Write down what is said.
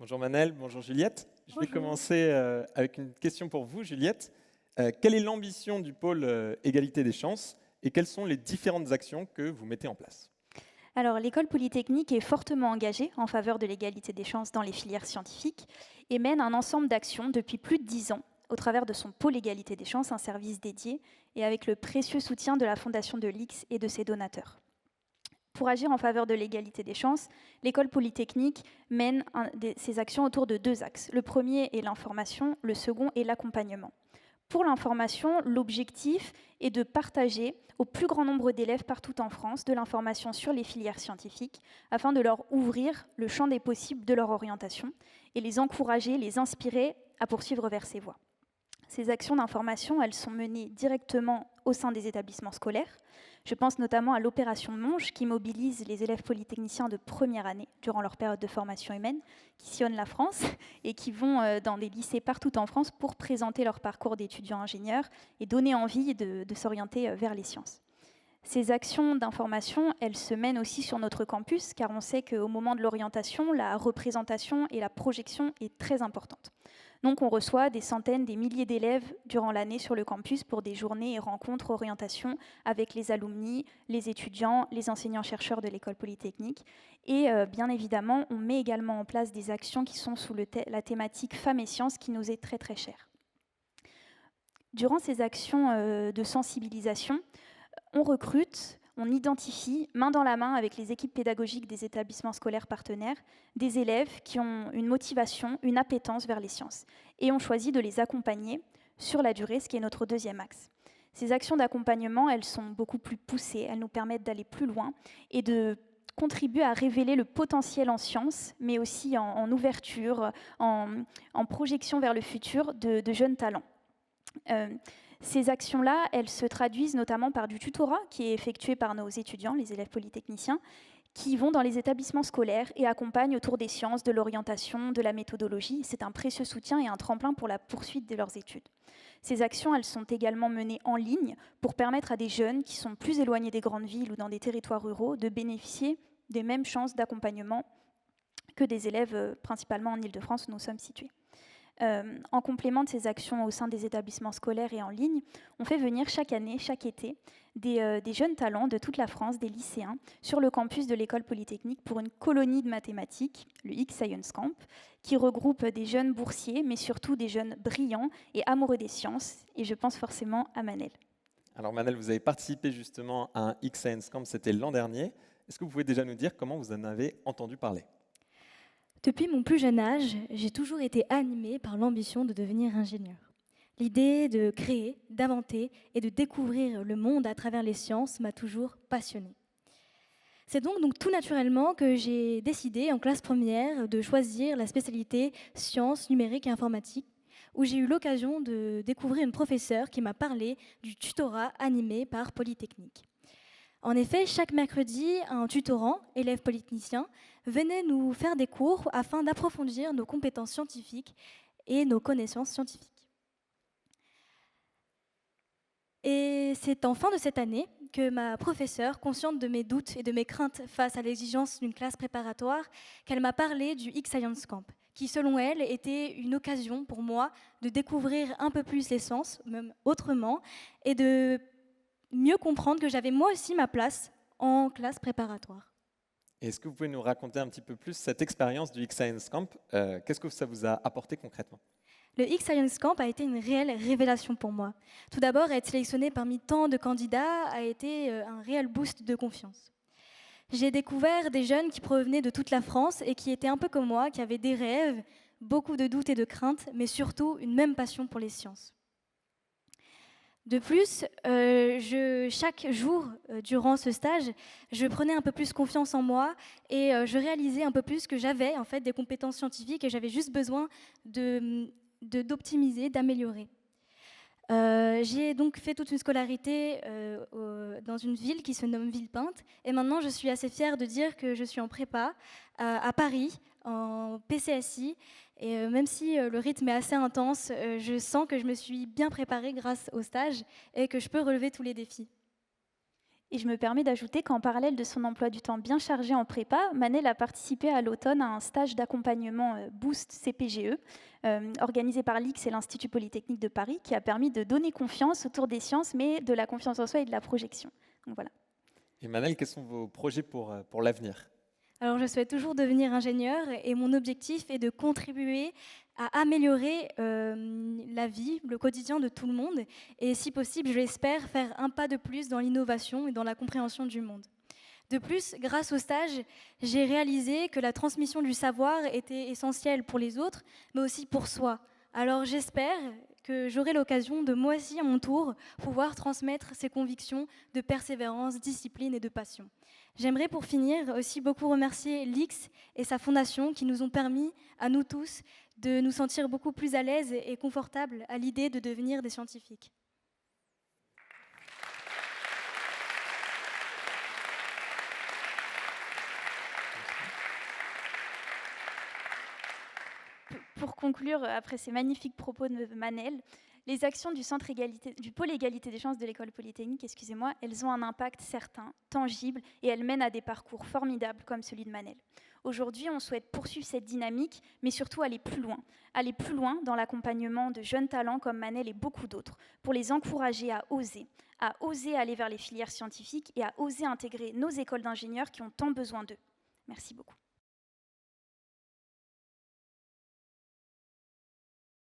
Bonjour Manel, bonjour Juliette. Je vais Bonjour. commencer avec une question pour vous, Juliette. Quelle est l'ambition du pôle égalité des chances et quelles sont les différentes actions que vous mettez en place? Alors, l'école polytechnique est fortement engagée en faveur de l'égalité des chances dans les filières scientifiques et mène un ensemble d'actions depuis plus de 10 ans au travers de son pôle égalité des chances, un service dédié, et avec le précieux soutien de la Fondation de l'X et de ses donateurs. Pour agir en faveur de l'égalité des chances, l'école polytechnique mène ses actions autour de 2 axes. Le premier est l'information, le second est l'accompagnement. Pour l'information, l'objectif est de partager au plus grand nombre d'élèves partout en France de l'information sur les filières scientifiques afin de leur ouvrir le champ des possibles de leur orientation et les encourager, les inspirer à poursuivre vers ces voies. Ces actions d'information, elles sont menées directement au sein des établissements scolaires. Je pense notamment à l'opération Monge qui mobilise les élèves polytechniciens de première année durant leur période de formation humaine, qui sillonnent la France et qui vont dans des lycées partout en France pour présenter leur parcours d'étudiants ingénieurs et donner envie de s'orienter vers les sciences. Ces actions d'information, elles se mènent aussi sur notre campus, car on sait qu'au moment de l'orientation, la représentation et la projection est très importante. Donc on reçoit des centaines, des milliers d'élèves durant l'année sur le campus pour des journées et rencontres orientation avec les alumni, les étudiants, les enseignants-chercheurs de l'école polytechnique. Et bien évidemment, on met également en place des actions qui sont sous la thématique femmes et sciences qui nous est très très chère. Durant ces actions de sensibilisation, on recrute, on identifie, main dans la main avec les équipes pédagogiques des établissements scolaires partenaires, des élèves qui ont une motivation, une appétence vers les sciences. Et on choisit de les accompagner sur la durée, ce qui est notre deuxième axe. Ces actions d'accompagnement, elles sont beaucoup plus poussées, elles nous permettent d'aller plus loin et de contribuer à révéler le potentiel en sciences, mais aussi en ouverture, en projection vers le futur de jeunes talents. Ces actions-là, elles se traduisent notamment par du tutorat qui est effectué par nos étudiants, les élèves polytechniciens, qui vont dans les établissements scolaires et accompagnent autour des sciences, de l'orientation, de la méthodologie. C'est un précieux soutien et un tremplin pour la poursuite de leurs études. Ces actions, elles sont également menées en ligne pour permettre à des jeunes qui sont plus éloignés des grandes villes ou dans des territoires ruraux de bénéficier des mêmes chances d'accompagnement que des élèves principalement en Île-de-France où nous sommes situés. En complément de ces actions au sein des établissements scolaires et en ligne, on fait venir chaque année, chaque été, des jeunes talents de toute la France, des lycéens, sur le campus de l'école polytechnique pour une colonie de mathématiques, le X-Science Camp, qui regroupe des jeunes boursiers, mais surtout des jeunes brillants et amoureux des sciences, et je pense forcément à Manel. Alors Manel, vous avez participé justement à un X-Science Camp, c'était l'an dernier. Est-ce que vous pouvez déjà nous dire comment vous en avez entendu parler? Depuis mon plus jeune âge, j'ai toujours été animée par l'ambition de devenir ingénieur. L'idée de créer, d'inventer et de découvrir le monde à travers les sciences m'a toujours passionnée. C'est donc tout naturellement que j'ai décidé en classe première de choisir la spécialité sciences numériques et informatique, où j'ai eu l'occasion de découvrir une professeure qui m'a parlé du tutorat animé par Polytechnique. En effet, chaque mercredi, un tutorant, élève polytechnicien, venait nous faire des cours afin d'approfondir nos compétences scientifiques et nos connaissances scientifiques. Et c'est en fin de cette année que ma professeure, consciente de mes doutes et de mes craintes face à l'exigence d'une classe préparatoire, qu'elle m'a parlé du X-Science Camp, qui selon elle était une occasion pour moi de découvrir un peu plus les sciences, même autrement, et de mieux comprendre que j'avais moi aussi ma place en classe préparatoire. Est-ce que vous pouvez nous raconter un petit peu plus cette expérience du X-Science Camp? Qu'est-ce que ça vous a apporté concrètement? Le X-Science Camp a été une réelle révélation pour moi. Tout d'abord, être sélectionné parmi tant de candidats a été un réel boost de confiance. J'ai découvert des jeunes qui provenaient de toute la France et qui étaient un peu comme moi, qui avaient des rêves, beaucoup de doutes et de craintes, mais surtout une même passion pour les sciences. De plus, chaque jour durant ce stage, je prenais un peu plus confiance en moi et je réalisais un peu plus que j'avais en fait des compétences scientifiques et j'avais juste besoin d'optimiser, d'améliorer. J'ai donc fait toute une scolarité dans une ville qui se nomme Villepinte et maintenant je suis assez fière de dire que je suis en prépa à Paris, en PCSI, et même si le rythme est assez intense, je sens que je me suis bien préparée grâce au stage et que je peux relever tous les défis. Et je me permets d'ajouter qu'en parallèle de son emploi du temps bien chargé en prépa, Manel a participé à l'automne à un stage d'accompagnement Boost CPGE, organisé par l'IX et l'Institut Polytechnique de Paris, qui a permis de donner confiance autour des sciences, mais de la confiance en soi et de la projection. Donc voilà. Et Manel, quels sont vos projets pour l'avenir? Alors, je souhaite toujours devenir ingénieur et mon objectif est de contribuer à améliorer la vie, le quotidien de tout le monde et, si possible, je l'espère, faire un pas de plus dans l'innovation et dans la compréhension du monde. De plus, grâce au stage, j'ai réalisé que la transmission du savoir était essentielle pour les autres, mais aussi pour soi. Alors, j'espère que j'aurai l'occasion de, moi aussi, à mon tour, pouvoir transmettre ces convictions de persévérance, discipline et de passion. J'aimerais pour finir aussi beaucoup remercier l'IX et sa fondation qui nous ont permis à nous tous de nous sentir beaucoup plus à l'aise et confortables à l'idée de devenir des scientifiques. Pour conclure, après ces magnifiques propos de Manel, les actions du pôle égalité des chances de l'école polytechnique, elles ont un impact certain, tangible, et elles mènent à des parcours formidables comme celui de Manel. Aujourd'hui, on souhaite poursuivre cette dynamique, mais surtout aller plus loin dans l'accompagnement de jeunes talents comme Manel et beaucoup d'autres, pour les encourager à oser aller vers les filières scientifiques et à oser intégrer nos écoles d'ingénieurs qui ont tant besoin d'eux. Merci beaucoup.